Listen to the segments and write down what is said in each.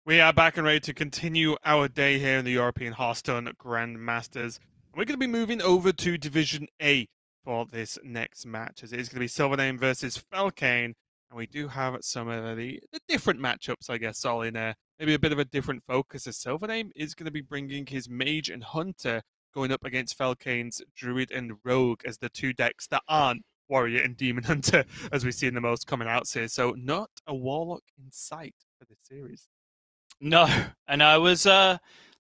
We are back and ready to continue our day here in the European Hearthstone Grandmasters. We're going to be moving over to Division A for this next match, as it is going to be SilverName versus Felkeine. And we do have some of the different matchups, I guess, all in maybe a bit of a different focus, as SilverName is going to be bringing his Mage and Hunter going up against Felkeine's Druid and Rogue as the two decks that aren't Warrior and Demon Hunter, as we see in the most common outs here. So not a Warlock in sight for this series. No, and I was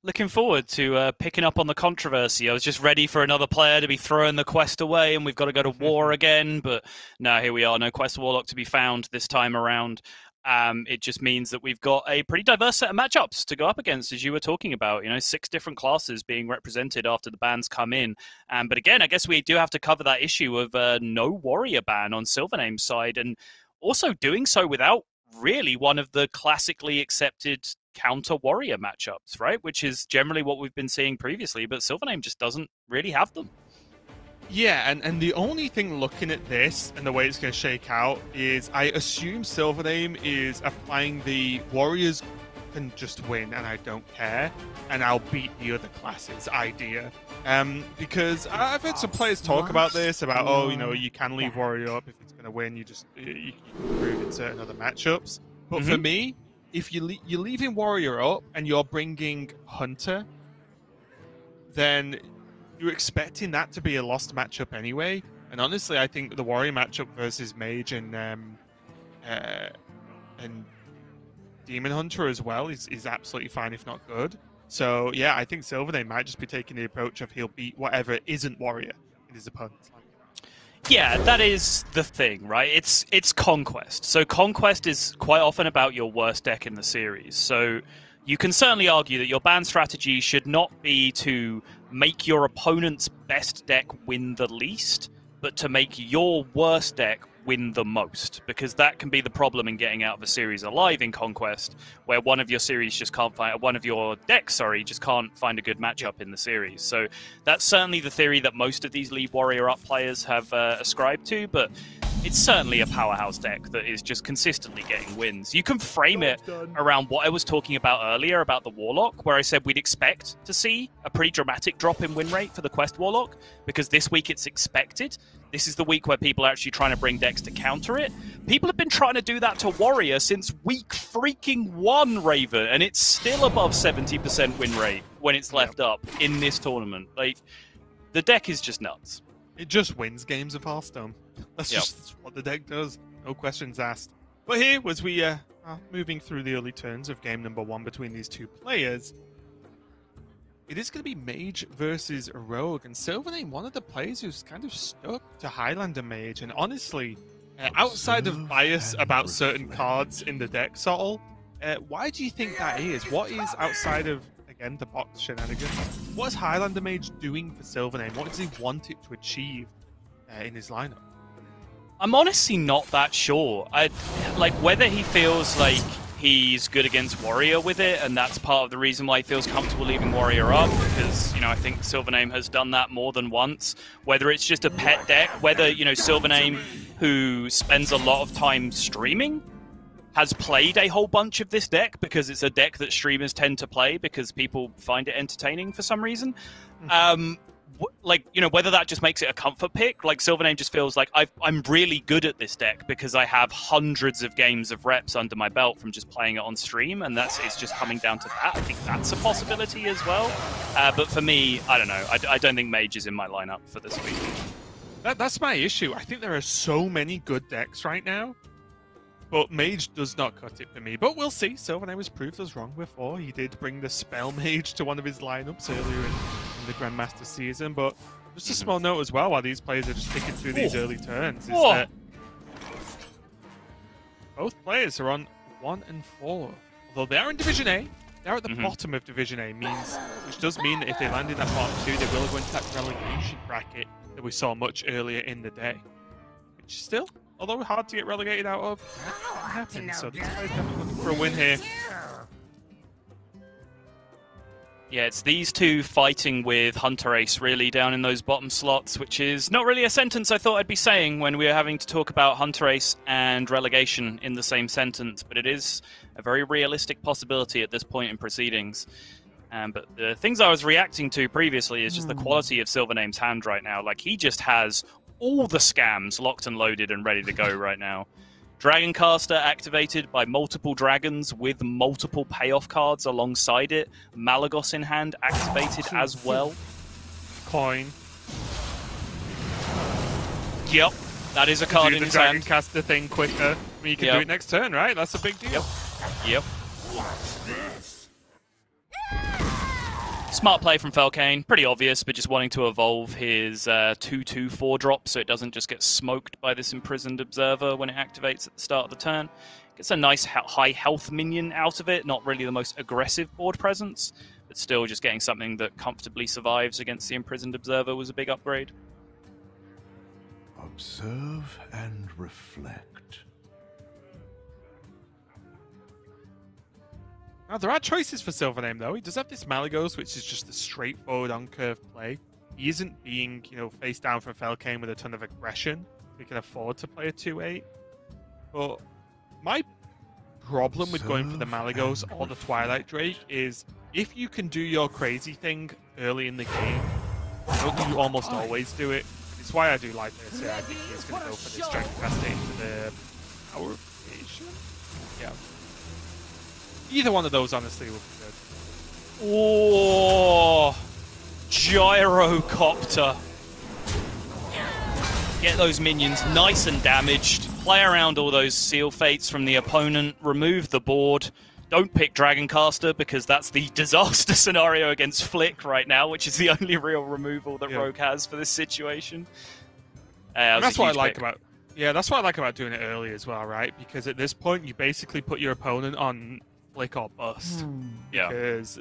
looking forward to picking up on the controversy. I was just ready for another player to be throwing the quest away, and we've got to go to war again. But no, here we are. No quest warlock to be found this time around. It just means that we've got a pretty diverse set of matchups to go up against, as you were talking about. 6 different classes being represented after the bans come in. But again, I guess we do have to cover that issue of no warrior ban on SilverName's side, and also doing so without really one of the classically accepted counter warrior matchups, right? Which is generally what we've been seeing previously, but SilverName just doesn't really have them. Yeah, and the only thing looking at this and the way it's going to shake out is I assume SilverName is applying the Warriors can just win and I don't care, and I'll beat the other classes idea. Because I've heard some players talk about this, about, you can leave Warrior up if it's going to win, you can improve in certain other matchups. But for me, if you're leaving Warrior up and you're bringing Hunter, then you're expecting that to be a lost matchup anyway. And honestly, I think the Warrior matchup versus Mage and Demon Hunter as well is absolutely fine, if not good. So yeah, I think SilverName might just be taking the approach of he'll beat whatever isn't Warrior in his opponent's line. Yeah, that is the thing, right? It's Conquest. So Conquest is quite often about your worst deck in the series. So you can certainly argue that your ban strategy should not be to make your opponent's best deck win the least, but to make your worst deck win the most, because that can be the problem in getting out of a series alive in Conquest, where one of your decks just can't find a good matchup in the series. So that's certainly the theory that most of these Leave Warrior Up players have ascribed to, but it's certainly a powerhouse deck that is just consistently getting wins. You can frame it around what I was talking about earlier about the Warlock, where I said we'd expect to see a pretty dramatic drop in win rate for the Quest Warlock, because this week it's expected. This is the week where people are actually trying to bring decks to counter it. People have been trying to do that to Warrior since week freaking 1, Raven, and it's still above 70% win rate when it's left up in this tournament. Like, the deck is just nuts. It just wins games of Hearthstone. That's just what the deck does. No questions asked. But here, as we are moving through the early turns of game number 1 between these two players, it is going to be Mage versus Rogue, and SilverName, one of the players who's kind of stuck to Highlander Mage. And honestly, outside of bias about certain cards in the deck, Sol, why do you think that is? What is, outside of, again, the box shenanigans, what is Highlander Mage doing for SilverName? What does he want it to achieve in his lineup? I'm honestly not that sure. Like, whether he feels like he's good against Warrior with it, and that's part of the reason why he feels comfortable leaving Warrior up, because, I think SilverName has done that more than once. Whether it's just a pet deck, whether, SilverName, who spends a lot of time streaming, has played a whole bunch of this deck because it's a deck that streamers tend to play because people find it entertaining for some reason. Whether that just makes it a comfort pick, like SilverName just feels like I'm really good at this deck because I have hundreds of games of reps under my belt from just playing it on stream, and it's just coming down to that. I think that's a possibility as well. But for me, I don't know. I don't think Mage is in my lineup for this week. That's my issue. I think there are so many good decks right now, but Mage does not cut it for me. But we'll see. SilverName has proved us wrong before. He did bring the Spell Mage to one of his lineups earlier in the Grandmaster season. But just a small note as well, while these players are just picking through these early turns, is that both players are on 1 and 4. Although they are in Division A, they're at the bottom of Division A, which does mean that if they land in that bottom 2, they will go into that relegation bracket that we saw much earlier in the day. Which still, although hard to get relegated out of, happens. So these guys definitely looking for a win here. Yeah, it's these two fighting with Hunter Ace really down in those bottom slots, which is not really a sentence I thought I'd be saying when we were having to talk about Hunter Ace and relegation in the same sentence, but it is a very realistic possibility at this point in proceedings. But the things I was reacting to previously is just the quality of SilverName's hand right now. Like, he just has all the scams locked and loaded and ready to go right now. Dragoncaster activated by multiple dragons with multiple payoff cards alongside it. Malagos in hand activated as well. Coin. Yep, that is a card in his hand. Dragoncaster thing quicker. I mean, you can do it next turn, right? That's a big deal. Yep. Smart play from Felkeine, pretty obvious, but just wanting to evolve his 2/2 4-drop so it doesn't just get smoked by this Imprisoned Observer when it activates at the start of the turn. Gets a nice high health minion out of it, not really the most aggressive board presence, but still just getting something that comfortably survives against the Imprisoned Observer was a big upgrade. Observe and reflect. Now, there are choices for SilverName, though. He does have this Malagos, which is just a straightforward on-curve play. He isn't being, face down from Felkeine with a ton of aggression. He can afford to play a 2/8. But my problem with going for the Malagos or the Twilight Drake is if you can do your crazy thing early in the game, don't you almost always do it? It's why I do like this. Yeah, I think he's going to go for this Dragoncaster into the Power Station. Yeah. Either one of those, honestly, would be good. Oh, Gyrocopter. Get those minions nice and damaged. Play around all those Seal Fates from the opponent. Remove the board. Don't pick Dragoncaster because that's the disaster scenario against Flick right now, which is the only real removal that Rogue has for this situation. That's what I like about. Yeah, that's what I like about doing it early as well, right? Because at this point, you basically put your opponent on Flick or bust. Yeah. Because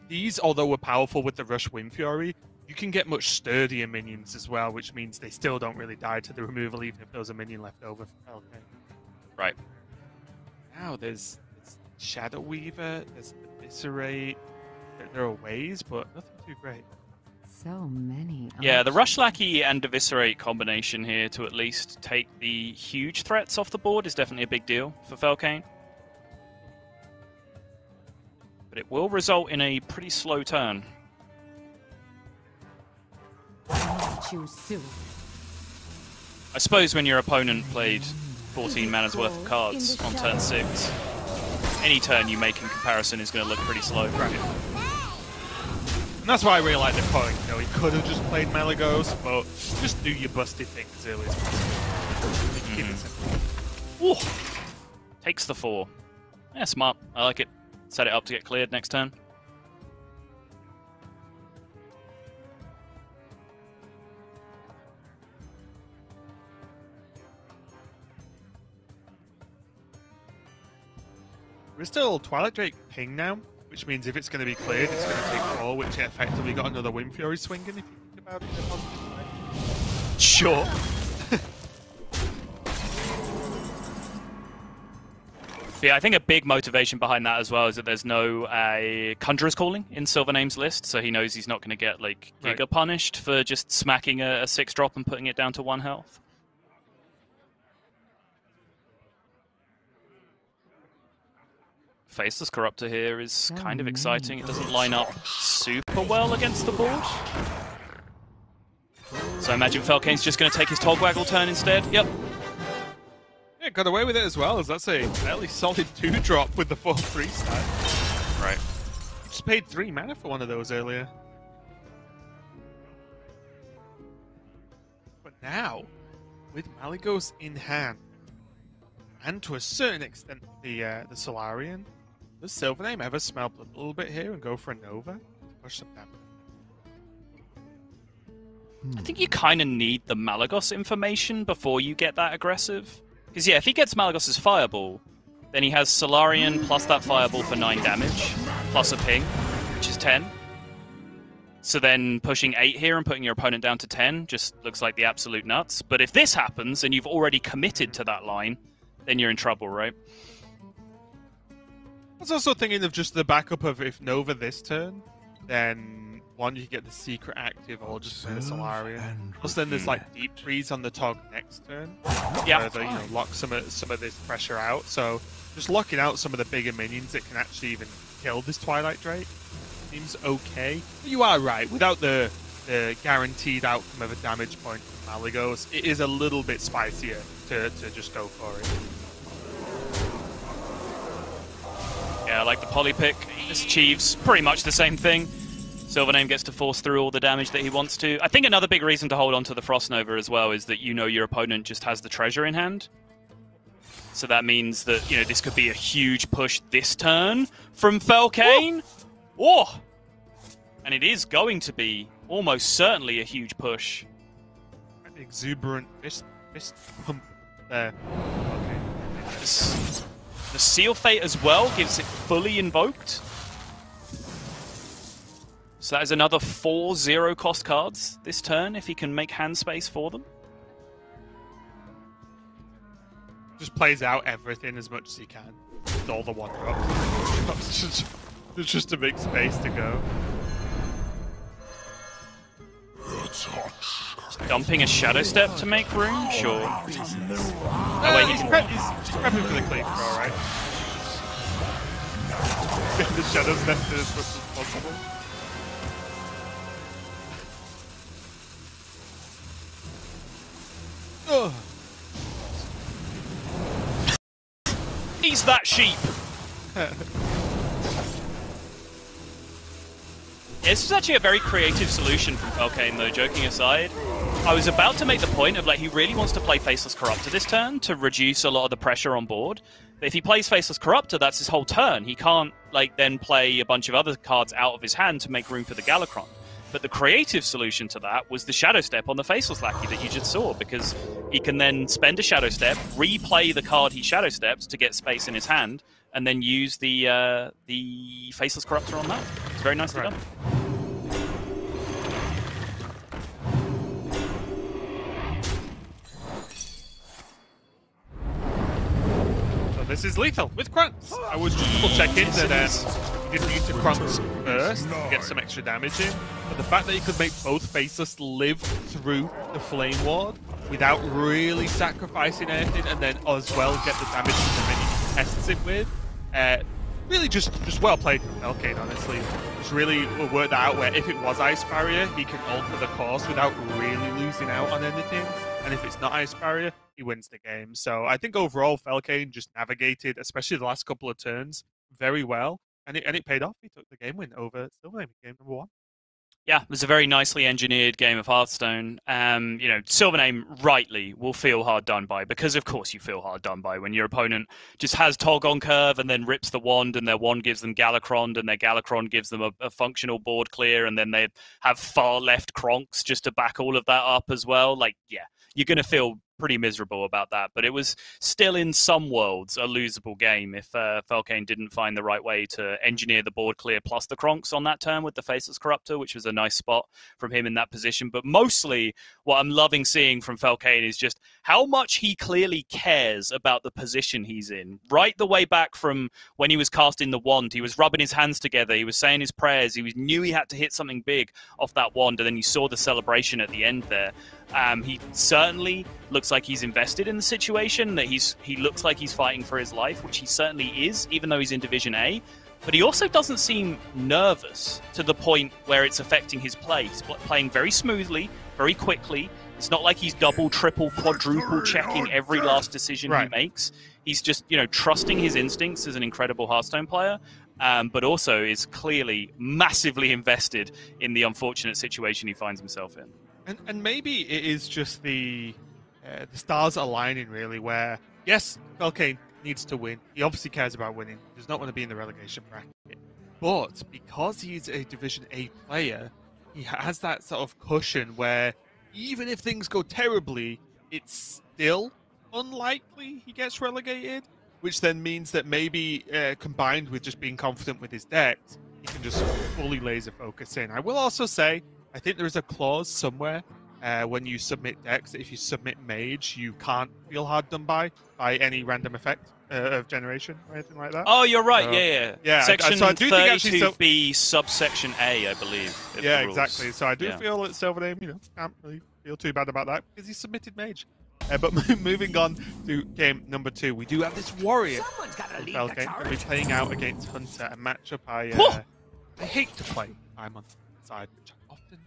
these, although we're powerful with the Rush Wind Fury, you can get much sturdier minions as well, which means they still don't really die to the removal, even if there was a minion left over for Felkeine. Right. Now there's Shadow Weaver, there's Eviscerate. There are ways, but nothing too great. So many. Yeah, the Rush Lackey and Eviscerate combination here to at least take the huge threats off the board is definitely a big deal for Felkeine. But it will result in a pretty slow turn. Choose soon. I suppose when your opponent played 14 mana's worth of cards on turn 6, any turn you make in comparison is going to look pretty slow. Right. And that's why I really like the point. He could have just played Malagos, but just do your busted thing as early as possible. Keep it simple. Ooh. Takes the 4. Yeah, smart. I like it. Set it up to get cleared next turn. We're still Twilight Drake ping now, which means if it's going to be cleared, it's going to take 4, which effectively got another Wind Fury swinging, if you think about it in a positive way. Sure. Yeah, I think a big motivation behind that as well is that there's no Conjurer's Calling in SilverName's list, so he knows he's not going to get like Giga punished for just smacking a 6-drop and putting it down to 1 health. Faceless Corruptor here is kind of exciting. It doesn't line up super well against the board. So I imagine Felkeine's just going to take his Togwaggle turn instead. Yep. Yeah, got away with it as well, as that's a fairly solid 2-drop with the 4/3 stack. Right. Just paid 3 mana for one of those earlier. But now, with Malagos in hand, and to a certain extent the Solarian, does SilverName ever smell blood a little bit here and go for a Nova? Push some damage. I think you kind of need the Malagos information before you get that aggressive. Because, yeah, if he gets Malagos' Fireball, then he has Solarian plus that Fireball for 9 damage, plus a ping, which is 10. So then pushing 8 here and putting your opponent down to 10 just looks like the absolute nuts. But if this happens and you've already committed to that line, then you're in trouble, right? was also thinking of just the backup of if Nova this turn, then one, you get the secret active or just play the Solarian. Plus then there's like deep freeze on the Tog next turn. Yeah. To, lock some of this pressure out. So just locking out some of the bigger minions that can actually even kill this Twilight Drake seems okay. But you are right, without the guaranteed outcome of a damage point from Malygos, it is a little bit spicier to just go for it. Yeah, I like the poly pick. This achieves pretty much the same thing. SilverName gets to force through all the damage that he wants to. I think another big reason to hold on to the Frost Nova as well is that your opponent just has the treasure in hand. So that means that, this could be a huge push this turn from Felkeine. Oh! And it is going to be almost certainly a huge push. An exuberant fist pump there. Okay. The Seal Fate as well gives it fully invoked. So that is another 4 0-cost cards this turn if he can make hand space for them. Just plays out everything as much as he can. With all the one drops. just to make space to go. Just dumping a Shadow Step to make room? Sure. Oh wait, he's prepping for the clean throw, right? Get the Shadow Step as much as possible. Oh. He's that sheep! This is actually a very creative solution from Felkeine, though, joking aside. I was about to make the point of, he really wants to play Faceless Corruptor this turn to reduce a lot of the pressure on board. But if he plays Faceless Corruptor, that's his whole turn. He can't, then play a bunch of other cards out of his hand to make room for the Galakron. But the creative solution to that was the Shadow Step on the Faceless Lackey that you just saw, because he can then spend a Shadow Step, replay the card he Shadow Steps to get space in his hand, and then use the Faceless Corruptor on that. It's very nicely done. So this is lethal with Krunks. I was just double checking that you didn't need to Krunks first to get some extra damage in, but the fact that you could make both Faceless live through the Flame Ward without really sacrificing anything, and then as well get the damage from the minion he tests it with, really just well played from Felkeine, honestly. Just really worked that out where if it was Ice Barrier, he can alter the course without really losing out on anything. And if it's not Ice Barrier, he wins the game. So I think overall, Felkeine just navigated, especially the last couple of turns, very well. And it paid off. He took the game win over SilverName, game number 1. Yeah, it was a very nicely engineered game of Hearthstone. SilverName rightly will feel hard done by, because of course you feel hard done by when your opponent just has Tog on curve and then rips the wand, and their wand gives them Galakron, and their Galakron gives them a functional board clear, and then they have far left Kronks just to back all of that up as well. Yeah, you're going to feel pretty miserable about that, but it was still in some worlds a losable game if Felkeine didn't find the right way to engineer the board clear plus the Kronks on that turn with the Faceless Corruptor, which was a nice spot from him in that position. But mostly what I'm loving seeing from Felkeine is just how much he clearly cares about the position he's in. Right the way back from when he was casting the wand, he was rubbing his hands together, he was saying his prayers, he knew he had to hit something big off that wand, and then you saw the celebration at the end there. He certainly looks like he's invested in the situation, that he looks like he's fighting for his life, which he certainly is, even though he's in Division A. But he also doesn't seem nervous to the point where it's affecting his play. He's playing very smoothly, very quickly. It's not like he's double, triple, quadruple checking every last decision he makes. He's just, trusting his instincts as an incredible Hearthstone player, but also is clearly massively invested in the unfortunate situation he finds himself in. And maybe it is just the stars aligning, really, where, yes, Felkeine needs to win. He obviously cares about winning. He does not want to be in the relegation bracket. But because he's a Division A player, he has that sort of cushion where even if things go terribly, it's still unlikely he gets relegated, which then means that maybe combined with just being confident with his decks, he can just fully laser focus in. I will also say, I think there is a clause somewhere when you submit decks, if you submit Mage, you can't feel hard done by any random effect of generation or anything like that. Oh, you're right. So, Yeah. Section so I do think actually 32B, subsection A, I believe. Yeah, exactly. So I do Yeah. feel that SilverName, can't really feel too bad about that because he submitted Mage. But moving on to game number 2, we do have this Warrior from Felkeine going to be playing out against Hunter, a matchup I hate to play. I'm on the side, which I often.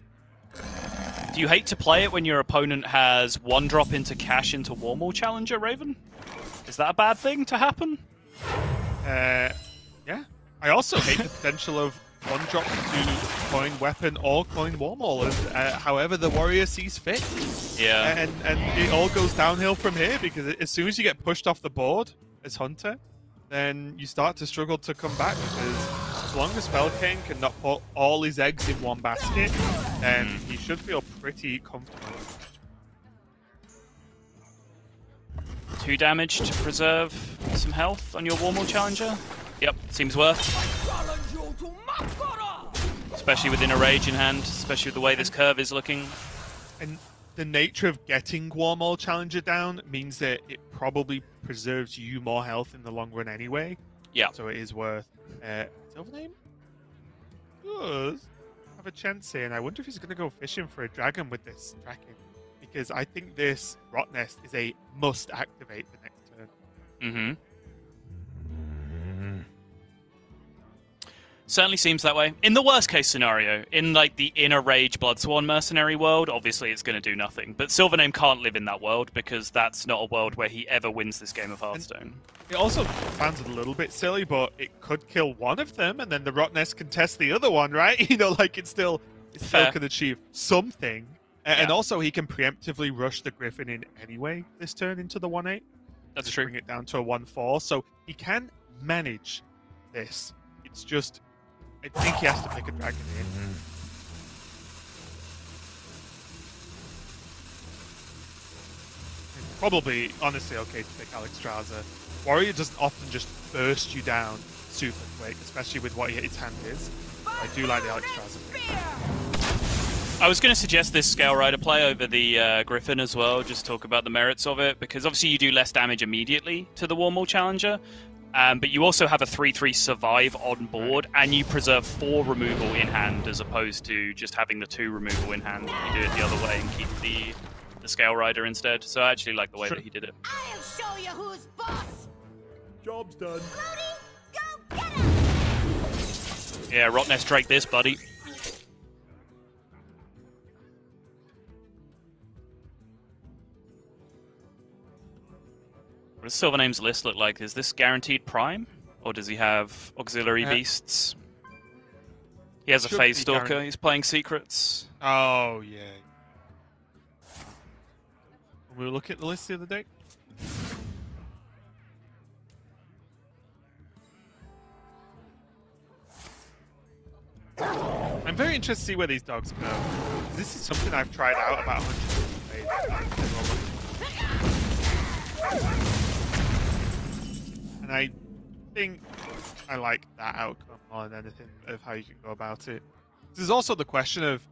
Do you hate to play it when your opponent has 1-drop into cash into Warmall Challenger, Raven? Is that a bad thing to happen? Yeah. I also hate the potential of 1-drop to coin weapon or coin Warmall, however the Warrior sees fit. Yeah. And it all goes downhill from here because as soon as you get pushed off the board as Hunter, then you start to struggle to come back because as long as Felkeine can not put all his eggs in one basket, then he should feel pretty comfortable. 2 damage to preserve some health on your Warmall Challenger. Yep, seems worth. Especially within a Rage in hand, especially with the way this curve is looking. And the nature of getting Warmall Challenger down means that it probably preserves you more health in the long run anyway. Yeah. So it is worth. SilverName does have a chance here, and I wonder if he's going to go fishing for a dragon with this tracking. Because I think this Rot Nest is a must activate the next turn. Mm-hmm. Certainly seems that way. In the worst case scenario, in like the inner Rage Bloodsworn mercenary world, obviously it's going to do nothing. But SilverName can't live in that world because that's not a world where he ever wins this game of Hearthstone. It also sounds a little bit silly, but it could kill one of them, and then the Rot Nest can test the other one, right? Like it still can achieve something. And also he can preemptively rush the Griffin in anyway this turn into the 1-8. That's true. Bring it down to a 1-4, so he can manage this. It's just, I think he has to pick a dragon in. It's probably, honestly, okay to pick Alexstrasza. Warrior doesn't often just burst you down super quick, especially with what his hand is. I do like the Alexstrasza pick. I was going to suggest this Scale Rider play over the Griffin as well, just talk about the merits of it, because obviously you do less damage immediately to the Warmall Challenger, but you also have a 3/3 survive on board, and you preserve 4 removal in hand, as opposed to just having the 2 removal in hand. You do it the other way and keep the Scale Rider instead. So I actually like the way that he did it. I'll show you who's boss. Job's done. Floaty, go get him. Yeah, Rot Nest Drake this, buddy. What does SilverName's list look like? Is this guaranteed Prime? Or does he have auxiliary beasts? He has a Phase Stalker, he's playing Secrets. Oh, yeah. We were looking at the list the other day. I'm very interested to see where these dogs go. This is something I've tried out about 100 ways. And I think I like that outcome more than anything of how you can go about it. There's also the question of,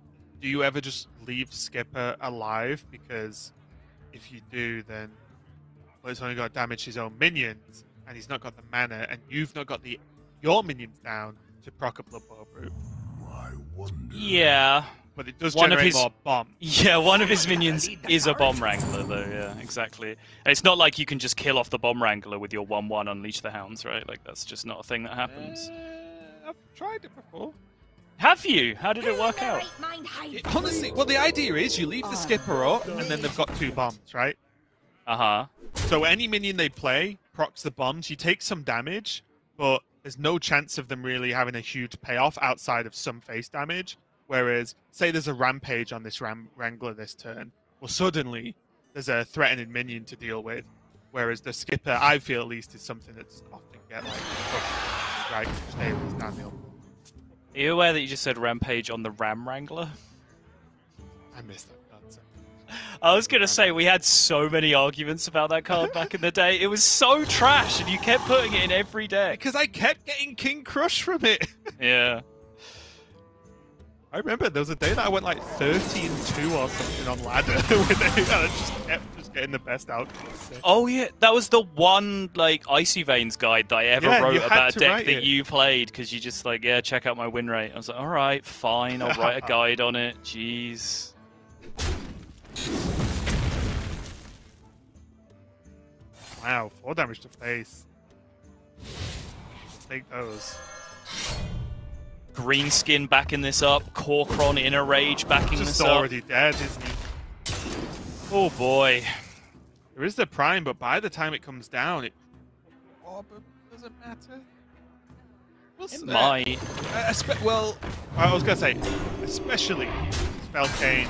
do you ever just leave Skipper alive? Because if you do, then he's only got to damage his own minions, and he's not got the mana, and you've not got your minions down to proc a Blood Bowl Brute. I wonder. Yeah. But it does generate more bombs. Yeah, one of his minions is a Bomb Wrangler, though, yeah, exactly. And it's not like you can just kill off the Bomb Wrangler with your 1/1 Unleash the Hounds, right? Like, that's just not a thing that happens. I've tried it before. Have you? How did it work out? Honestly, well, the idea is you leave the Skipper up, and then they've got 2 bombs, right? Uh-huh. So any minion they play procs the bombs. You take some damage, but there's no chance of them really having a huge payoff outside of some face damage. Whereas, say there's a Rampage on this Wrangler this turn, well, suddenly there's a threatening minion to deal with. Whereas the Skipper, I feel at least, is something that doesn't often get like stables downhill. Are you aware that you just said Rampage on the Ram Wrangler? I missed that concept. I was going to say, we had so many arguments about that card back in the day. It was so trash, and you kept putting it in every deck. Because I kept getting King Crush from it. Yeah. I remember there was a day that I went like 13-2 or something on ladder with it. I just kept getting the best outcomes. Oh yeah, that was the one like Icy Veins guide that I ever wrote about a deck that you played because you just like, yeah, check out my win rate. I was like, all right, fine, I'll write a guide on it. Jeez. Wow, 4 damage to face. Take those. Greenskin backing this up. Corkron Inner Rage backing this up. Just already dead, isn't he? Oh boy. There is the prime, but by the time it comes down, it... Oh, but does it matter? It might. Well, I was going to say, especially Felkeine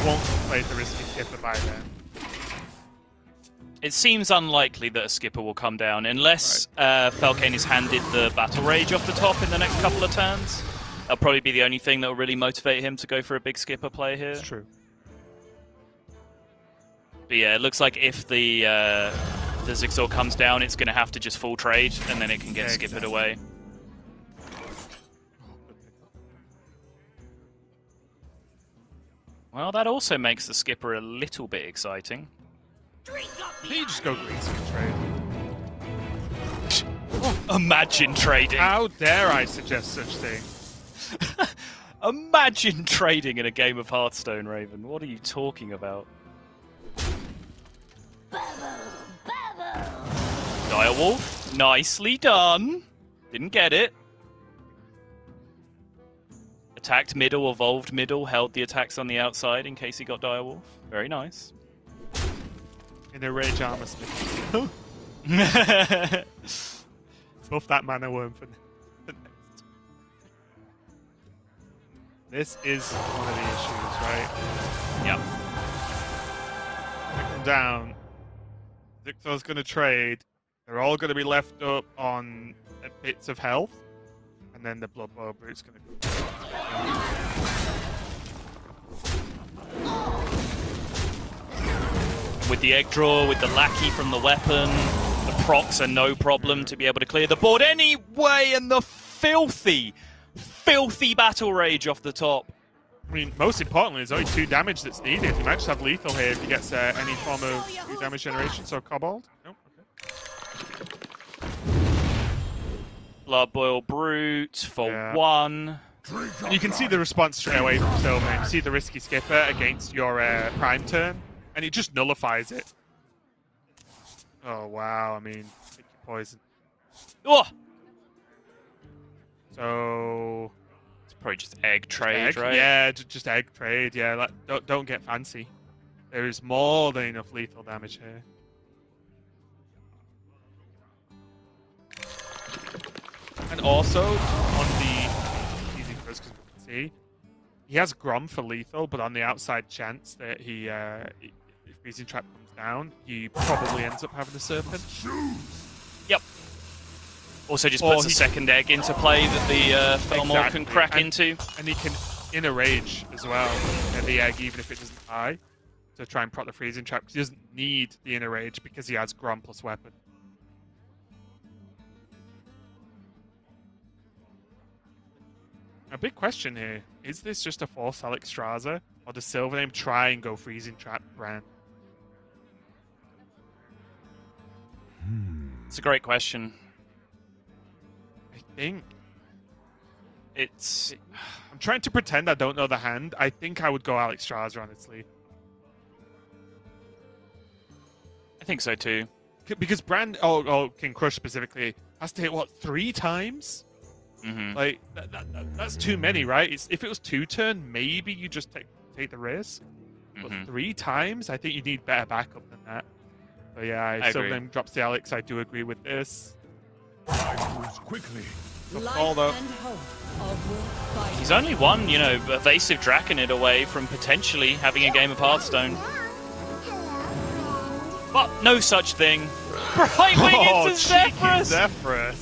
won't play the risky skipper by then. It seems unlikely that a skipper will come down unless Felkeine is handed the Battle Rage off the top in the next couple of turns. That'll probably be the only thing that will really motivate him to go for a big skipper play here. It's true. But yeah, it looks like if the Zigzaw comes down, it's going to have to just full trade, and then it can get skippered away. Well, that also makes the skipper a little bit exciting. You just go Greenskin trade. Imagine trading. How dare I suggest such thing? Imagine trading in a game of Hearthstone, Raven. What are you talking about? Direwolf, nicely done. Didn't get it. Attacked middle, evolved middle, held the attacks on the outside in case he got Direwolf. Very nice. In a rage armor smith. Buff that mana worm for the next. This is one of the issues, right? Yep. They come down. Zigzaw's going to trade. They're all going to be left up on bits of health. And then the Blood Boil Brute's going to go. With the egg draw, with the lackey from the weapon, the procs are no problem to be able to clear the board anyway, and the filthy battle rage off the top. I mean, most importantly, there's only 2 damage that's needed. He might just have lethal here if he gets any form of 2 damage generation, so Kobold. Nope, okay. Blood Boil Brute for 1. And you can see the response straight away from SilverName. You see the risky skipper against your prime turn, and it just nullifies it. Oh, wow. I mean, pick your poison. Oh! So... It's probably just egg trade, right? Yeah, just egg trade. Yeah, like, don't get fancy. There is more than enough lethal damage here. And also, on the... Easy for us because we can see, he has Grom for lethal, but on the outside chance that he... if Freezing Trap comes down, he probably ends up having a Serpent. Yep. Also just puts a second egg into play that the Felmore can crack into. And he can Inner Rage as well, at the egg, even if it doesn't die, to try and proc the Freezing Trap, because he doesn't need the Inner Rage because he has Grom plus weapon. A big question here, is this just a Force Alexstrasza, or does SilverName try and go Freezing Trap brand? It's a great question. I think it's... I'm trying to pretend I don't know the hand. I think I would go Alexstrasza, honestly. I think so too. Because Brand, King Crush specifically, has to hit, what, 3 times? Mm-hmm. Like, that's too many, right? If it was 2 turn, maybe you just take the risk. But 3 times, I think you need better backup than that. But yeah, if SilverName drops the Alex, I do agree with this. Time moves quickly. He's only one, evasive Draconid away from potentially having a game of Hearthstone. But no such thing. Brightwing into Zephyrus!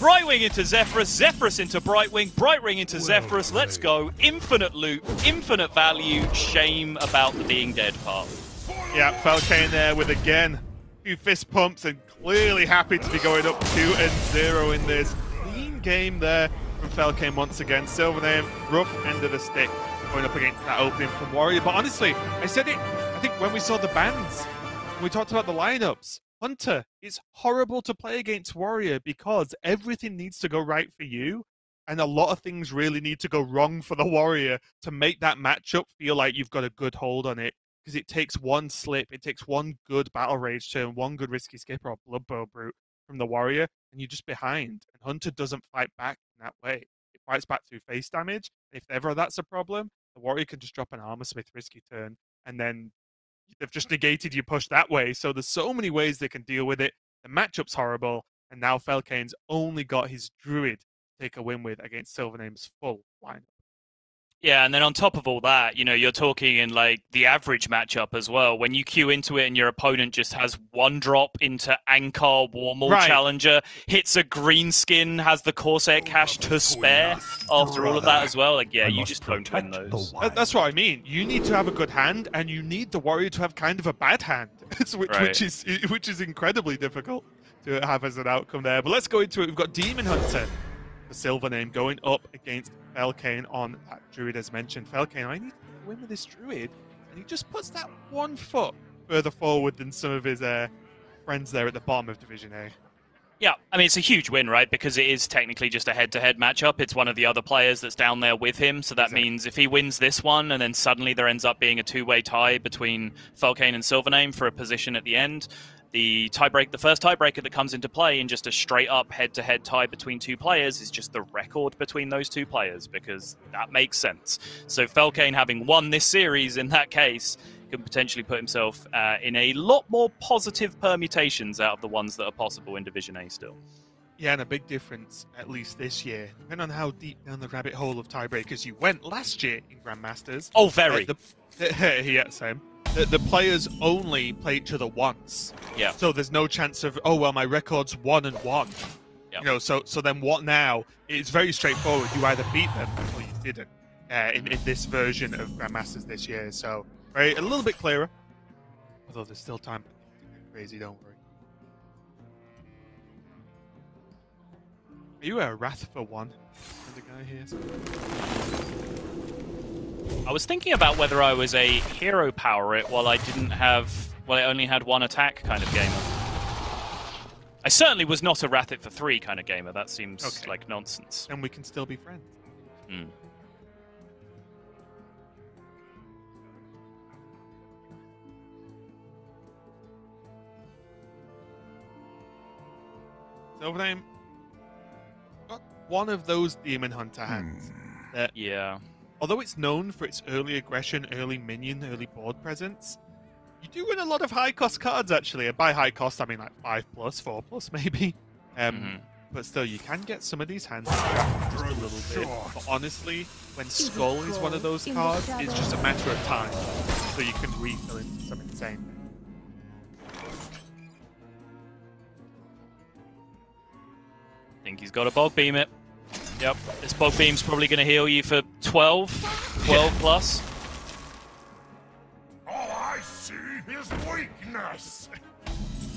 Brightwing into Zephyrus, Zephyrus into Brightwing, Brightwing into Zephyrus. Let's go. Infinite loot, infinite value. Shame about the being dead part. Yeah, Felkeine there with, again, 2 fist pumps and clearly happy to be going up 2-0 in this. Clean game there. from Felkeine once again. SilverName, rough end of the stick going up against that opening from Warrior. But honestly, I said it, I think when we saw the bans, when we talked about the lineups, Hunter is horrible to play against Warrior because everything needs to go right for you. And a lot of things really need to go wrong for the Warrior to make that matchup feel like you've got a good hold on it. Because it takes one slip, it takes one good Battle Rage turn, one good Risky Skipper or Blood Bow Brute from the Warrior, and you're just behind. And Hunter doesn't fight back in that way. It fights back through face damage. If ever that's a problem, the Warrior can just drop an Armor Smith Risky turn, and then they've just negated your push that way. So there's so many ways they can deal with it. The matchup's horrible, and now Felkeine's only got his Druid to take a win with against SilverName's full lineup. Yeah, and then on top of all that, you know, you're talking in like the average matchup as well. When you queue into it and your opponent just has one drop into Ankar Warmaul Challenger, hits a green skin, has the Corsair cash to spare after all of that as well. Like, yeah, you just don't win those. That's what I mean. You need to have a good hand, and you need the Warrior to have kind of a bad hand, which is incredibly difficult to have as an outcome there. But let's go into it. We've got Demon Hunter, the SilverName, going up against Felkeine on that Druid as mentioned. Felkeine, I need to win with this Druid, and he just puts that 1 foot further forward than some of his friends there at the bottom of Division A. Yeah, I mean, it's a huge win, right? Because it is technically just a head-to-head matchup. It's one of the other players that's down there with him, so that means if he wins this one, and then suddenly there ends up being a two-way tie between Felkeine and SilverName for a position at the end, the first tiebreaker that comes into play in just a straight-up head-to-head tie between two players is just the record between those two players, because that makes sense. So Felkeine, having won this series in that case, can potentially put himself in a lot more positive permutations out of the ones that are possible in Division A still. Yeah, and a big difference, at least this year, depending on how deep down the rabbit hole of tiebreakers you went last year in Grandmasters. Oh, very. Yeah, same. The players only play each other once. Yeah. So there's no chance of, oh, well, my record's 1-1. Yep. You know, so then what now? It's very straightforward. You either beat them or you didn't in this version of Grandmasters this year. So a little bit clearer. Although there's still time to get crazy, don't worry. Are you a Wrath for 1? The guy here. I was thinking about whether I was a hero power it while I only had one attack kind of gamer. I certainly was not a Wrath it for 3 kind of gamer. That seems like nonsense. And we can still be friends. Hmm. SilverName got one of those Demon Hunter hands. That, yeah. Although it's known for its early aggression, early minion, early board presence, you do win a lot of high-cost cards, actually. And by high cost, I mean like 5+, 4+, maybe. But still, you can get some of these hands just a little bit. But honestly, when Skull is one of those cards, it's just a matter of time. So you can refill into some insane. I think he's got to Bog Beam it. Yep, this Bog Beam's probably going to heal you for 12 plus. All I see is weakness.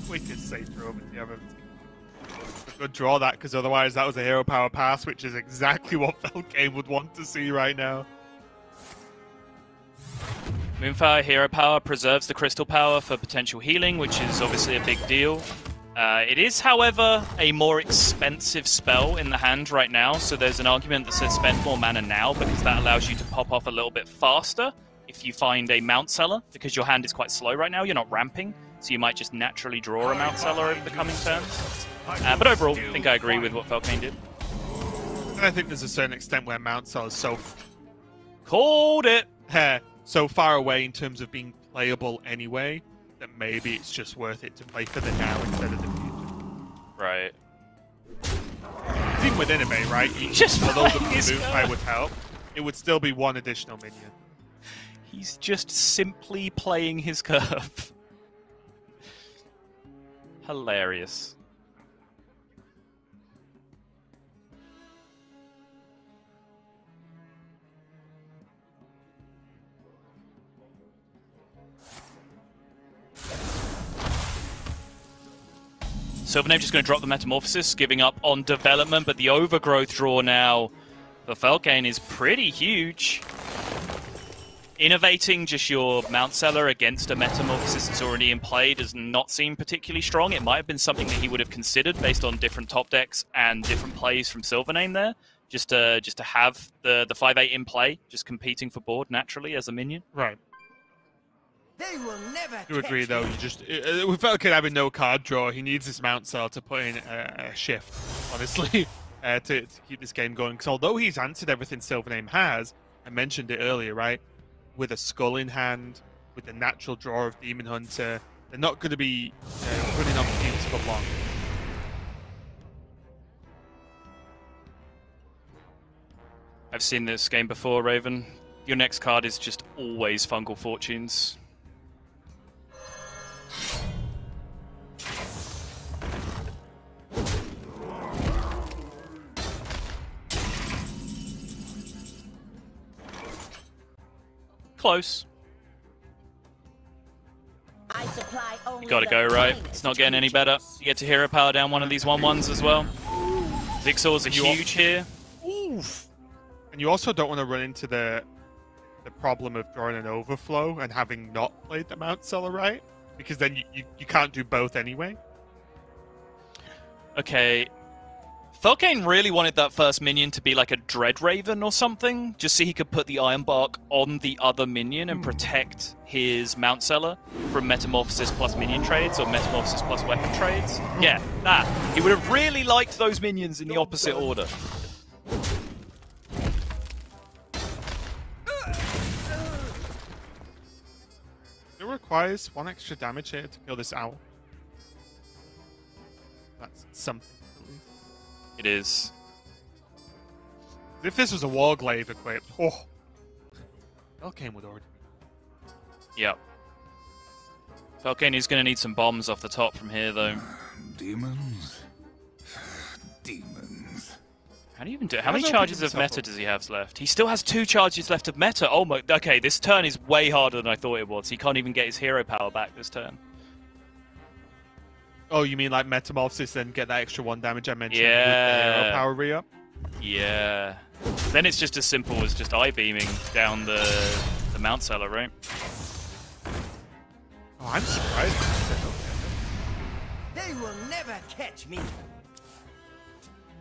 We could say throw him if you haven't. Good draw that, because otherwise that was a hero power pass, which is exactly what Felkeine would want to see right now. Moonfire Hero Power preserves the crystal power for potential healing, which is obviously a big deal. It is, however, a more expensive spell in the hand right now, so there's an argument that says spend more mana now, because that allows you to pop off a little bit faster if you find a Mount Seller, because your hand is quite slow right now, you're not ramping, so you might just naturally draw a Mount Seller over the coming turns. But overall, I think I agree with what Felkeine did. And I think there's a certain extent where Mount Seller is so... Called it! So far away in terms of being playable anyway, that maybe it's just worth it to play for the now instead of the future. Right. Even with Innovate, right? Just although the Moonfire would help, it would still be one additional minion. He's just simply playing his curve. Hilarious. SilverName just going to drop the Metamorphosis, giving up on development, but the Overgrowth draw now for Felkeine is pretty huge. Innovating just your Mount Seller against a Metamorphosis that's already in play does not seem particularly strong. It might have been something that he would have considered based on different top decks and different plays from SilverName there, just to have the 5/8 in play, just competing for board naturally as a minion. Right. They will never I do agree, though. You just with Felkeine having no card draw, he needs his Mount Cell to put in a shift, honestly, to keep this game going. Because although he's answered everything SilverName has, I mentioned it earlier, right? With a Skull in hand, with the natural draw of Demon Hunter, they're not going to be running on teams for long. I've seen this game before, Raven. Your next card is just always Fungal Fortunes. Close. I supply only You gotta go, right? It's not getting any better. You get to hero power down one of these 1/1s as well. Zigzaw's a huge here. Oof. And you also don't want to run into the problem of drawing an overflow and having not played the Mount Seller right, because then you can't do both anyway. Okay. Felkeine really wanted that first minion to be like a Dread Raven or something, just so he could put the Iron Bark on the other minion and protect his Mount Seller from Metamorphosis plus minion trades or Metamorphosis plus weapon trades. Yeah, that. He would have really liked those minions in the opposite order. It requires 1 extra damage here to kill this owl. That's something, at least. It is. If this was a Warglaive equipped, oh, Felkeine would already. Yep. Felkeine is going to need some bombs off the top from here, though. Demons. Demons. How do you even do it? How many charges of meta does he have left? He still has 2 charges left of meta. Oh my. Okay, this turn is way harder than I thought it was. He can't even get his hero power back this turn. Oh, you mean like Metamorphosis, then get that extra 1 damage I mentioned with Yeah. the hero power re-up? Yeah. Then it's just as simple as just eye-beaming down the Mount Seller, right? Oh, I'm surprised. They will never catch me.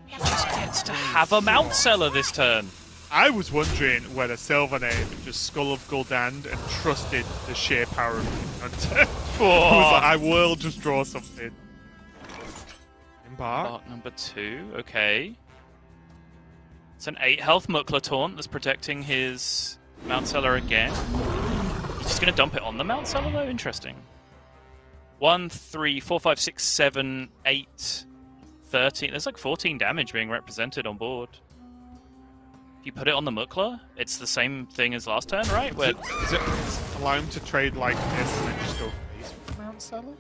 He just gets to have a Mount Seller this turn. I was wondering whether SilverName just Skull of Gul'dan and trusted the sheer power of Hunter. Oh. Was like, I will just draw something. Embark. Part number 2, okay. It's an 8 health Mukla Taunt that's protecting his Mount Seller again. He's just going to dump it on the Mount Seller, though? Interesting. 1, 3, 4, 5, 6, 7, 8, 13. There's like 14 damage being represented on board. If you put it on the Mukla, it's the same thing as last turn, right? Where... Is it allow him to trade like this and then just go face with Mount Seller?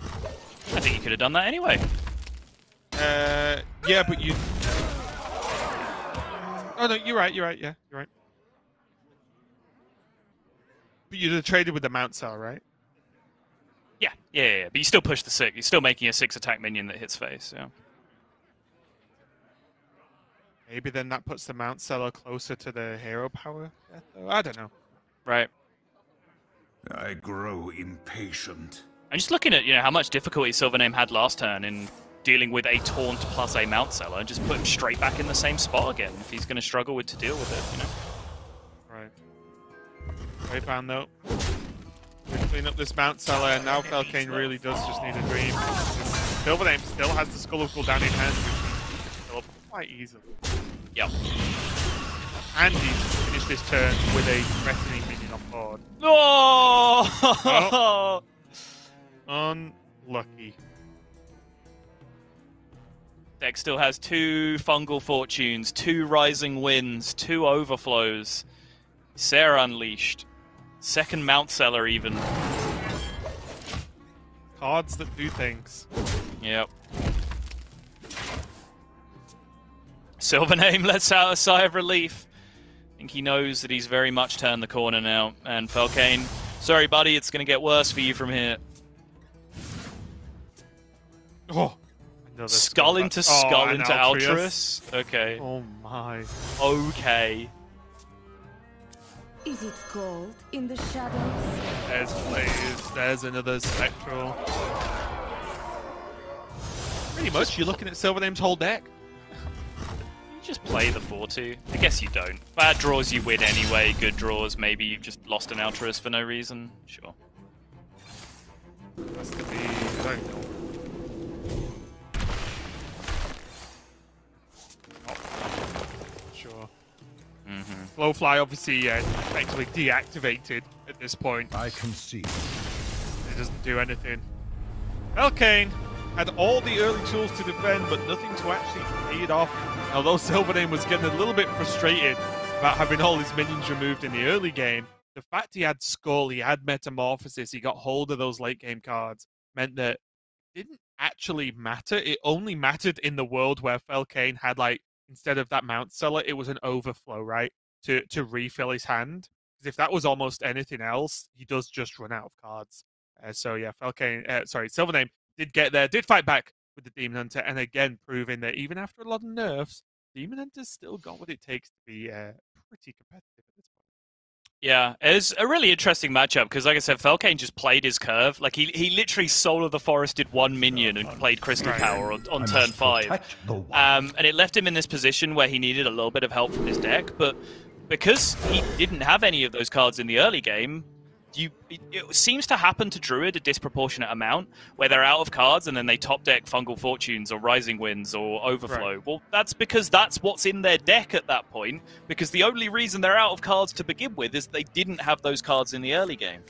I think you could have done that anyway. Yeah, but you... Oh, no, you're right, yeah, you're right. But you'd have traded with the Mount Seller, right? Yeah. But you still push the 6. You're still making a 6 attack minion that hits face, yeah. Maybe then that puts the Mount Seller closer to the hero power death, though? I don't know. Right. I grow impatient. I'm just looking at, how much difficulty SilverName had last turn in dealing with a Taunt plus a Mount Seller and just put him straight back in the same spot again if he's going to struggle to deal with it, Right. Waybound, though. We clean up this Mount Seller, and now Felkeine really does just need a dream. SilverName still has the Skull of Gul'dan in hand, which means he can fill up quite easily. Yep. And he's finished this turn with a threatening minion on board. Oh! Unlucky. Deck still has 2 Fungal Fortunes, 2 Rising Winds, 2 Overflows. Sarah Unleashed. Second Mount Seller even. Cards that do things. Yep. SilverName lets out a sigh of relief. I think he knows that he's very much turned the corner now. And Felkeine, sorry buddy, it's going to get worse for you from here. Oh, another Skull into skull and into Altruis. Okay. Oh my. Okay. Is it cold in the shadows? There's Blaze. There's another Spectral. Pretty much, you're looking at SilverName's whole deck. You just play the 4-2. I guess you don't. Bad draws you win anyway. Good draws, maybe you've just lost an Altruis for no reason. Sure. Has to be. I don't know. Sure. Glowfly obviously effectively deactivated at this point. I concede. It doesn't do anything. Felkeine had all the early tools to defend, but nothing to actually pay it off. Although SilverName was getting a little bit frustrated about having all his minions removed in the early game, the fact he had Skull, he had Metamorphosis, he got hold of those late game cards, meant that it didn't actually matter. It only mattered in the world where Felkeine had, like, instead of that Mount Seller, it was an overflow, right? To refill his hand. Because if that was almost anything else, he does just run out of cards. So yeah, SilverName did get there, did fight back with the Demon Hunter, and again proving that even after a lot of nerfs, Demon Hunter's still got what it takes to be pretty competitive at this point. Yeah, it was a really interesting matchup because, like I said, Felkeine just played his curve. Like he literally Soul of the Forest did one minion and played Crystal Power on turn 5. And it left him in this position where he needed a little bit of help from his deck. But because he didn't have any of those cards in the early game, it seems to happen to Druid a disproportionate amount where they're out of cards and then they top deck Fungal Fortunes or Rising Winds or Overflow. Right. Well, that's because that's what's in their deck at that point, because the only reason they're out of cards to begin with is they didn't have those cards in the early game.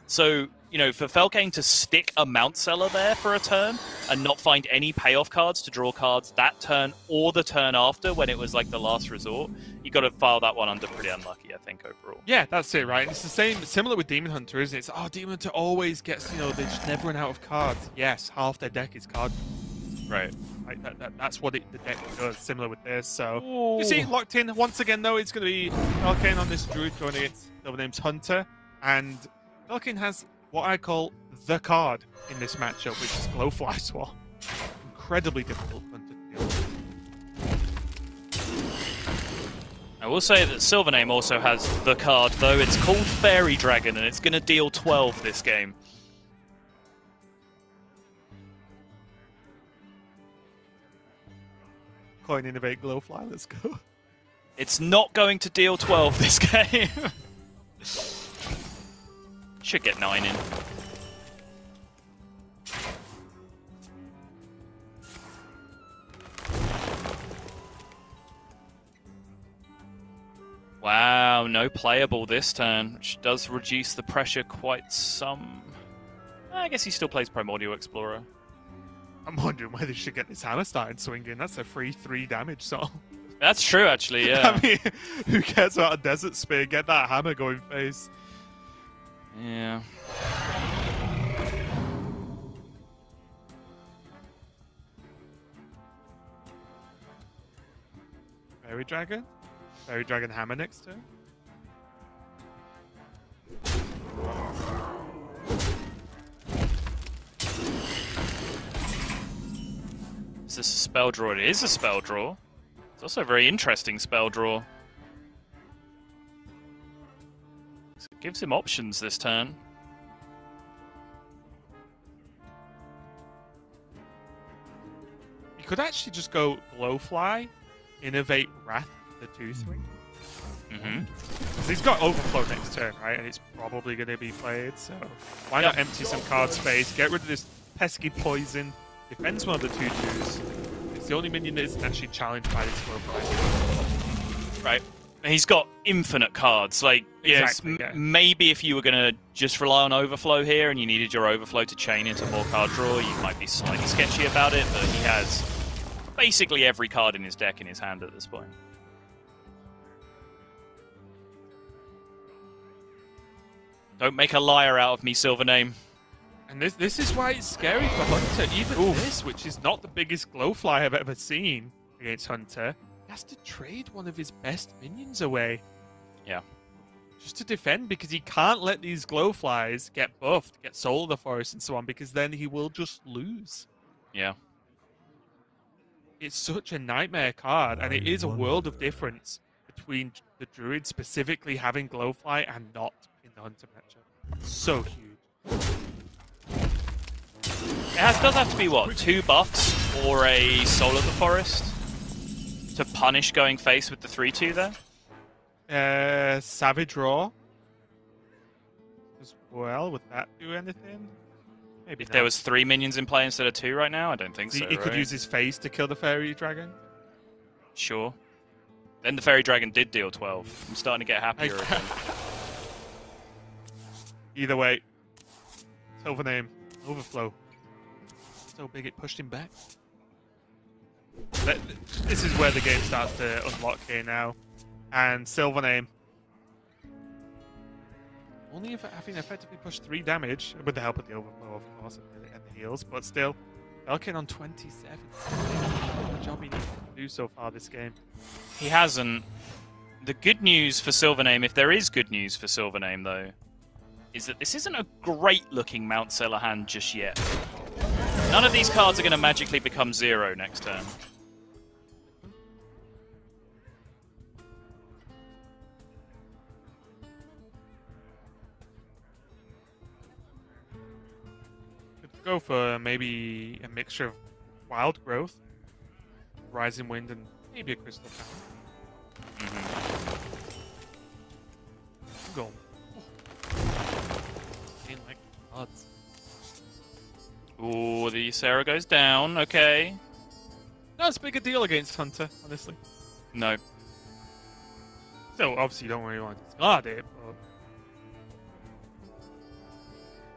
So, you know, for Felkeine to stick a Mount Seller there for a turn and not find any payoff cards to draw cards that turn or the turn after when it was like the last resort, you got to file that one under pretty unlucky, I think, overall. Yeah, that's it, right? It's the same, similar with Demon Hunter, isn't it? It's, oh, Demon Hunter always gets, you know, they just never run out of cards. Yes, half their deck is card. Right. Like that's what the deck does, similar with this. So, you see, locked in. Once again, though, it's going to be Felkeine on this Druid going against SilverName's Hunter. And Felkeine has what I call the card in this matchup, which is Glowfly Swap. Incredibly difficult Hunter to deal with. I will say that SilverName also has the card, though. It's called Fairy Dragon, and it's going to deal 12 this game. Coin Innovate Glowfly, let's go. It's not going to deal 12 this game. Should get 9 in. Wow, no playable this turn, which does reduce the pressure quite some. I guess he still plays Primordial Explorer. I'm wondering whether he should get this hammer started swinging. That's a free 3 damage song. That's true, actually, yeah. I mean, who cares about a Desert Spear? Get that hammer going face. Yeah. Fairy Dragon? Fairy Dragon hammer next turn? Is this a spell draw? It is a spell draw. It's also a very interesting spell draw. So it gives him options this turn. You could actually just go Glowfly, Innovate Wrath, the 2/3. Because he's got Overflow next turn, right? And it's probably going to be played, so why not empty some card space, get rid of this pesky poison, defends one of the 2/2s. It's the only minion that isn't actually challenged by this Glowfly. Right. And he's got infinite cards. Like, Exactly, yeah. Maybe if you were going to just rely on Overflow here and you needed your Overflow to chain into more card draw, you might be slightly sketchy about it, but he has basically every card in his deck in his hand at this point. Don't make a liar out of me, SilverName. And this is why it's scary for Hunter. Even this, which is not the biggest Glowfly I've ever seen against Hunter, he has to trade one of his best minions away. Yeah. Just to defend, because he can't let these Glowflies get buffed, get Soul of the Forest and so on, because then he will just lose. Yeah. it's such a nightmare card, and it is a world of difference between the Druid specifically having Glowfly and not in the Hunter matchup. So huge. Does have to be, what, 2 buffs or a Soul of the Forest to punish going face with the 3-2 there? Savage Roar as well. Would that do anything? Maybe If not. there was 3 minions in play instead of 2 right now, I don't think so. He could right? use his face to kill the Fairy Dragon. Sure. Then the Fairy Dragon did deal 12. I'm starting to get happier again. Either way, SilverName, Overflow. So big it pushed him back. This is where the game starts to unlock here now. And SilverName only having effectively pushed 3 damage, with the help of the Overflow, of course, and the heals, but still, Felkeine on 27. What a job he needs to do so far this game. He hasn't. The good news for SilverName, if there is good news for SilverName, though, is that this isn't a great-looking Mount Seller hand just yet. None of these cards are going to magically become 0 next turn. Could go for maybe a mixture of Wild Growth, Rising Wind, and maybe a Crystal Power. Go. Like odds. Ooh, the Sarah goes down. Okay. Not as big a deal against Hunter, honestly. No. So obviously you don't really want to discard it, but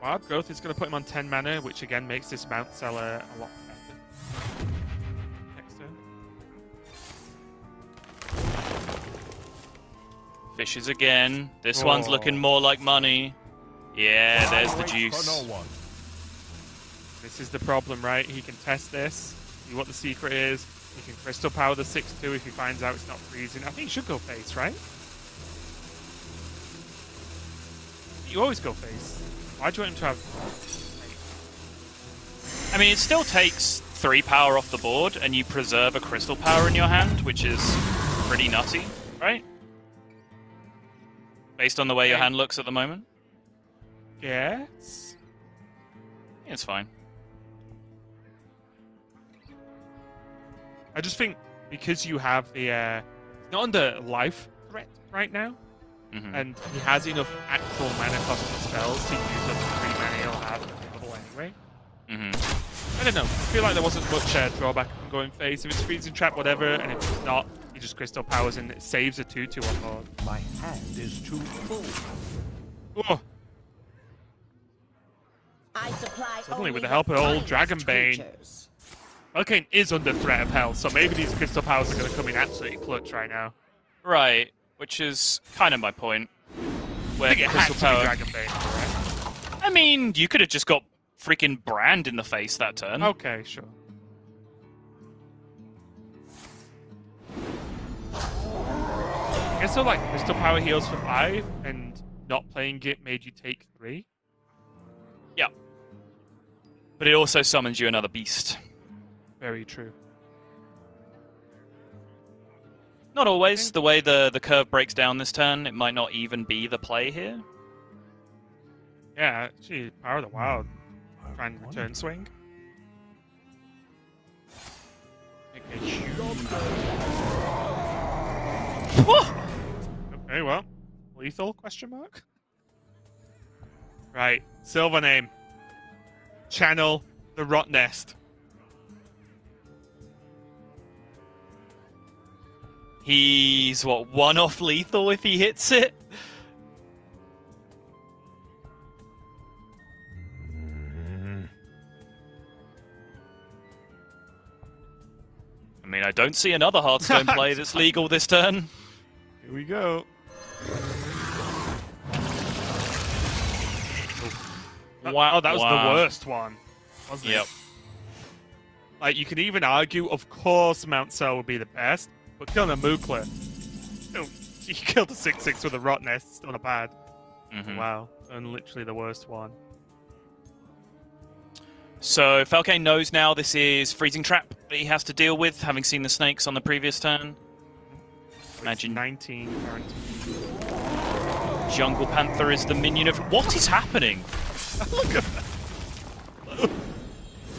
Wild Growth is going to put him on 10 mana, which again makes this Mount Seller a lot better. Next turn. Fishes again. This one's looking more like money. Yeah, there's the juice. This is the problem, right? He can test this, see what the secret is. He can Crystal Power the 6-2 if he finds out it's not freezing. I think he should go face, right? You always go face. Why do you want him to have... I mean, it still takes 3 power off the board, and you preserve a Crystal Power in your hand, which is pretty nutty, right? Based on the way your hand looks at the moment? Yes? Yeah, it's fine. I just think because you have the... he's not under life threat right now, and he has enough actual mana costing spells to use up the 3 mana he'll have available anyway. I don't know. I feel like there wasn't much drawback from going face. If it's Freezing Trap, whatever, and if it's not, he just Crystal Powers and it saves a 2-2 on board. My hand is too full. Oh, I supply suddenly, with only the help of old finest Dragonbane, creatures. Felkeine is under threat of hell, so maybe these Crystal Powers are going to come in absolutely clutch right now. Right, which is kind of my point. Where I think it had Crystal to be Power... Dragonbane, correct? I mean, you could have just got freaking Brand in the face that turn. Okay, sure. I guess so, like, Crystal Power heals for 5, and not playing it made you take 3. Yeah. But it also summons you another beast. Very true. Not always. The way the curve breaks down this turn, it might not even be the play here. Yeah, actually, Power of the Wild. Trying to return swing. Okay, okay, well, lethal, question mark? Right, SilverName. Channel the Rot Nest. He's, what, 1 off lethal if he hits it? I mean, I don't see another Hearthstone play that's legal this turn. Here we go. Wow, Oh, that was the worst one, wasn't Yep. it? Like, you could even argue, of course, Mount Cell would be the best, but killing a Mookla, you killed a 6-6 with a Rot Nest, still not bad. Wow, and literally the worst one. So Felkeine knows now this is Freezing Trap. that he has to deal with, having seen the snakes on the previous turn. Imagine 19 current. Jungle Panther is the minion of... What is happening? Look at that.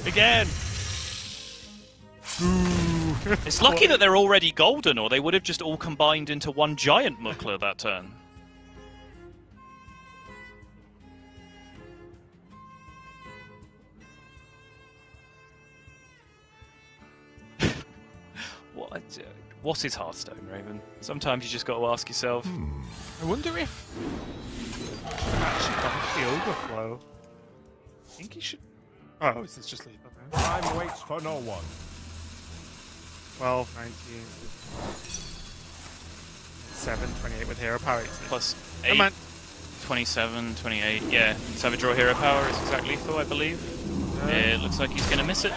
Again. It's lucky that they're already golden, or they would have just all combined into one giant Mukla that turn. What is Hearthstone, Raven? Sometimes you just got to ask yourself. I wonder if actually got the overflow. I think he should. Oh, is this just leave it now? Time waits for no one. 12, 19, 7, 28 with hero power. Plus Come 8, on. 27, 28. Yeah, Savage Draw hero power is exactly lethal, I believe. It looks like he's going to miss it.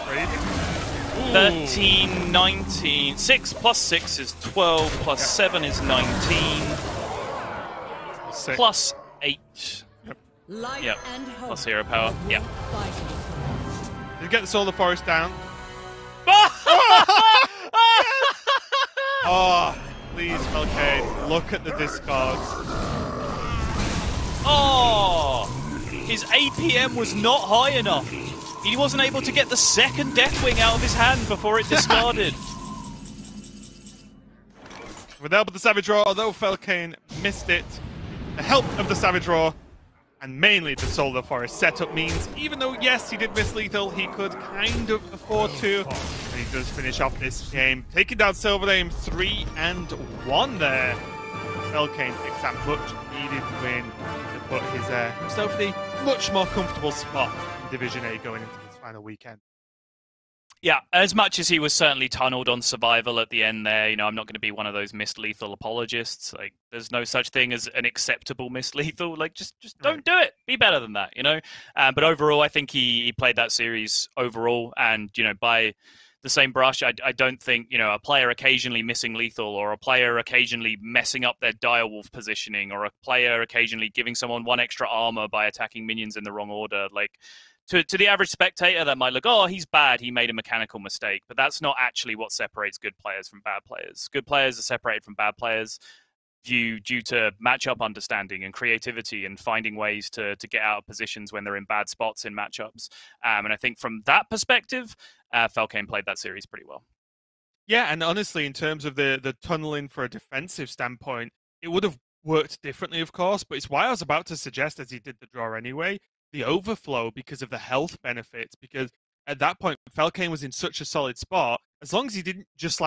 13, 19. 6 plus 6 is 12, plus 7 is 19. 6. Plus 8. Light Yep. and hope. Plus hero power. Yeah. Did you get the Solar Forest down? Oh, please, Felkeine, look at the discards. Oh! His APM was not high enough. He wasn't able to get the second Deathwing out of his hand before it discarded. With the help of the Savage Roar, although Felkeine missed it, the help of the Savage Roar and mainly the Solar Forest setup means, even though, yes, he did miss lethal, he could kind of afford to. And he does finish off this game, taking down SilverName 3-1 there. Felkeine picks that much-needed win to put himself in a much more comfortable spot in Division A going into this final weekend. Yeah, as much as he was certainly tunneled on survival at the end there, you know, I'm not going to be one of those missed lethal apologists. Like, there's no such thing as an acceptable missed lethal. Like, just don't do it. Be better than that, you know? But overall, I think he played that series overall. And, you know, by the same brush, I don't think, you know, a player occasionally missing lethal or a player occasionally messing up their direwolf positioning or a player occasionally giving someone one extra armor by attacking minions in the wrong order, like... To the average spectator, that might look, oh, he's bad, he made a mechanical mistake. But that's not actually what separates good players from bad players. Good players are separated from bad players due to matchup understanding and creativity and finding ways to get out of positions when they're in bad spots in matchups. And I think from that perspective, Felkeine played that series pretty well. Yeah, and honestly, in terms of the tunneling for a defensive standpoint, it would have worked differently, of course, but it's why I was about to suggest, as he did the draw anyway, the overflow because of the health benefits, because at that point Felkeine was in such a solid spot. As long as he didn't just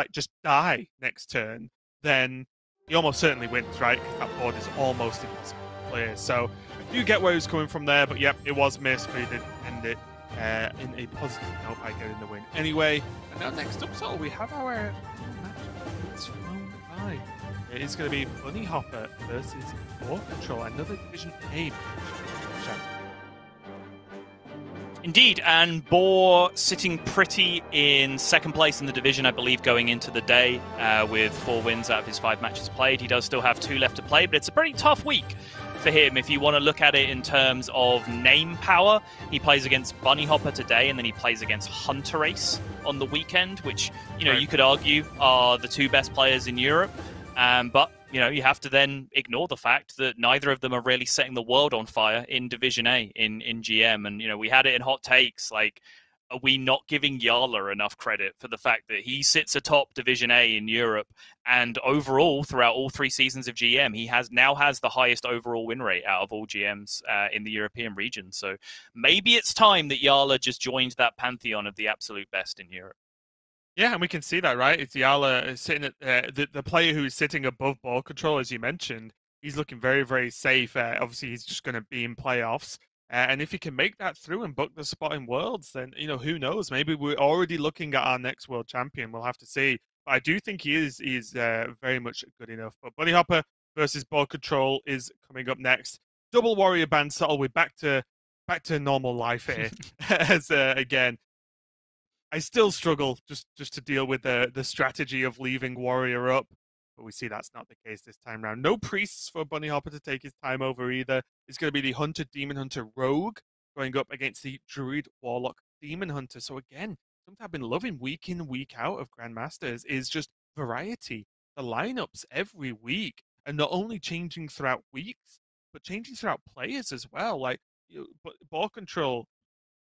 die next turn, then he almost certainly wins, right? Because that board is almost impossible to clear. So I do get where he was coming from there, but yep, it was missed, but he did end it in a positive note by getting the win anyway. And now next up, so we have our match. It's flown by. It is going to be Bunny Hopper versus Ball Control, another Division A match. Indeed, and Boar sitting pretty in second place in the division, I believe, going into the day with 4 wins out of his 5 matches played. He does still have 2 left to play, but it's a pretty tough week for him. If you want to look at it in terms of name power, he plays against Bunny Hopper today, and then he plays against Hunter Ace on the weekend, which, you know, you could argue are the 2 best players in Europe. But you know, you have to then ignore the fact that neither of them are really setting the world on fire in Division A in GM. And, you know, we had it in hot takes, like, are we not giving Jarla enough credit for the fact that he sits atop Division A in Europe, and overall, throughout all 3 seasons of GM, he now has the highest overall win rate out of all GMs in the European region. So maybe it's time that Jarla just joined that pantheon of the absolute best in Europe. Yeah, and we can see that, right? It's Jarla sitting at the player who is sitting above Ball Control, as you mentioned. He's looking very, very safe. Obviously, he's just going to be in playoffs. And if he can make that through and book the spot in Worlds, then, you know, who knows? Maybe we're already looking at our next world champion. We'll have to see. But I do think he is very much good enough. But Bunny Hopper versus Ball Control is coming up next. Double Warrior Band Settle. We're back to normal life here. As again, I still struggle just to deal with the strategy of leaving Warrior up, but we see that's not the case this time round. No priests for Bunny Hopper to take his time over either. It's going to be the Hunter Demon Hunter Rogue going up against the Druid Warlock Demon Hunter. So again, something I've been loving week in, week out of Grandmasters is just variety. The lineups every week, and not only changing throughout weeks, but changing throughout players as well. Like, ball control,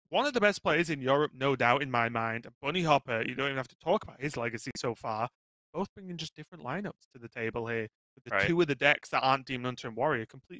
one of the best players in Europe, no doubt in my mind. Bunny Hopper, you don't even have to talk about his legacy so far. Both bringing just different lineups to the table here. With the two of the decks that aren't Demon Hunter and Warrior completely